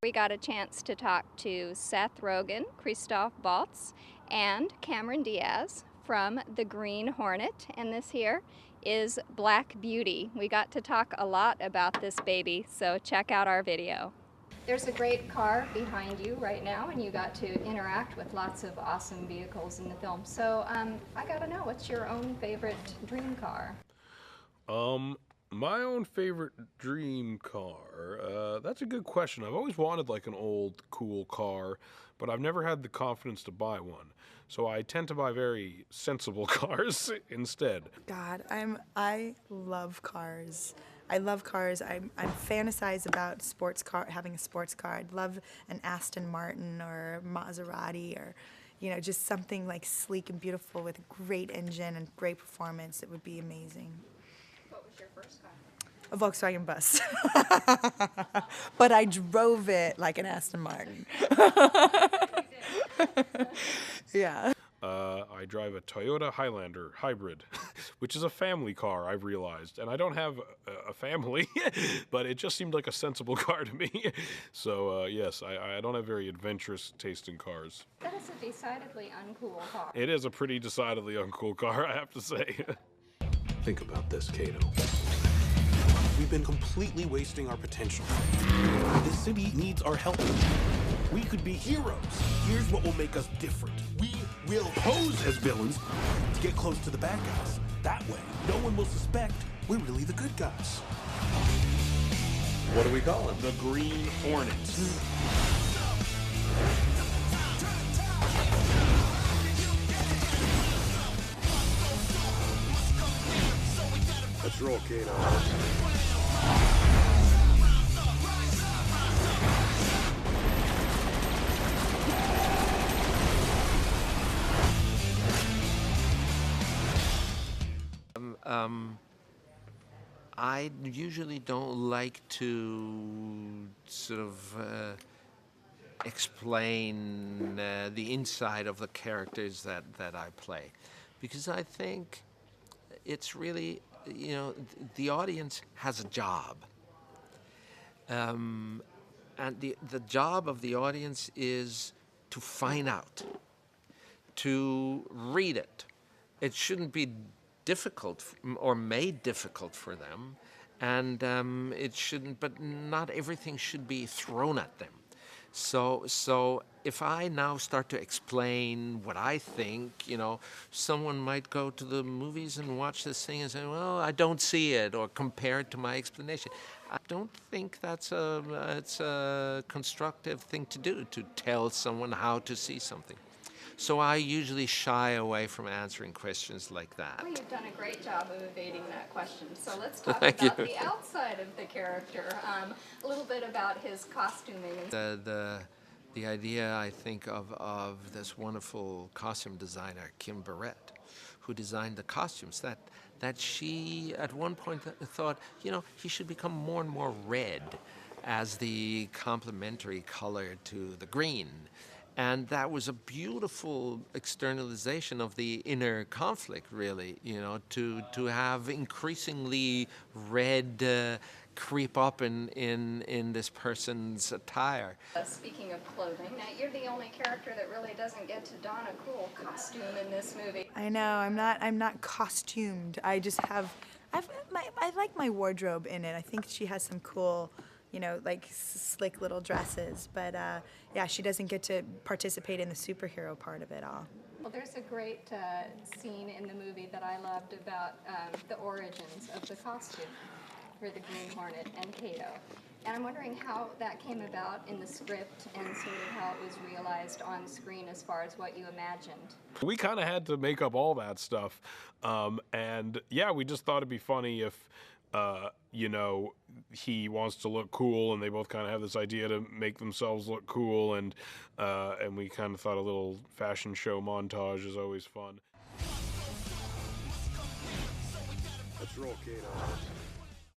We got a chance to talk to Seth Rogen, Christoph Waltz, and Cameron Diaz from the Green Hornet, and this here is Black Beauty. We got to talk a lot about this baby, so check out our video. There's a great car behind you right now, and you got to interact with lots of awesome vehicles in the film. So I gotta know, what's your own favorite dream car? My own favorite dream car, that's a good question. I've always wanted like an old, cool car, but I've never had the confidence to buy one. So I tend to buy very sensible cars instead. God, I love cars. I love cars. I'm fantasize about having a sports car. I'd love an Aston Martin or Maserati or, you know, just something like sleek and beautiful with a great engine and great performance. It would be amazing. What was your first car? A Volkswagen bus. But I drove it like an Aston Martin. Yeah. I drive a Toyota Highlander hybrid, which is a family car, I've realized. And I don't have a family, but it just seemed like a sensible car to me. So, yes, I don't have very adventurous taste in cars. That is a decidedly uncool car. It is a pretty decidedly uncool car, I have to say. Think about this, Kato. We've been completely wasting our potential. This city needs our help. We could be heroes. Here's what will make us different. We will pose as villains to get close to the bad guys. That way, no one will suspect we're really the good guys. What do we call him? The Green Hornet. Let's roll, Kato. I usually don't like to sort of explain the inside of the characters that I play, because I think it's really, you know, the audience has a job. And the job of the audience is to find out, to read it. It shouldn't be difficult or made difficult for them, and it shouldn't, but not everything should be thrown at them. So if I now start to explain what I think, you know, someone might go to the movies and watch this thing and say, well, I don't see it, or compare it to my explanation. I don't think it's a constructive thing to do, to tell someone how to see something. So I usually shy away from answering questions like that. Well, you've done a great job of evading that question. So let's talk Thank about you. the outside of the character. A little bit about his costuming. The idea, I think, of this wonderful costume designer, Kim Barrett, who designed the costumes, that she at one point thought, you know, he should become more and more red as the complementary color to the green. And that was a beautiful externalization of the inner conflict, really, you know, to have increasingly red creep up in this person's attire. Speaking of clothing, now you're the only character that really doesn't get to don a cool costume in this movie. I know, I'm not costumed. I just have, I like my wardrobe in it. I think she has some cool, you know, like slick little dresses, but yeah, she doesn't get to participate in the superhero part of it all. Well, there's a great scene in the movie that I loved about the origins of the costume for the Green Hornet and Kato. And I'm wondering how that came about in the script and sort of how it was realized on screen as far as what you imagined. We kind of had to make up all that stuff. And yeah, we just thought it'd be funny if, you know, he wants to look cool, and they both kind of have this idea to make themselves look cool, and we kind of thought a little fashion show montage is always fun. Let's roll, Kato.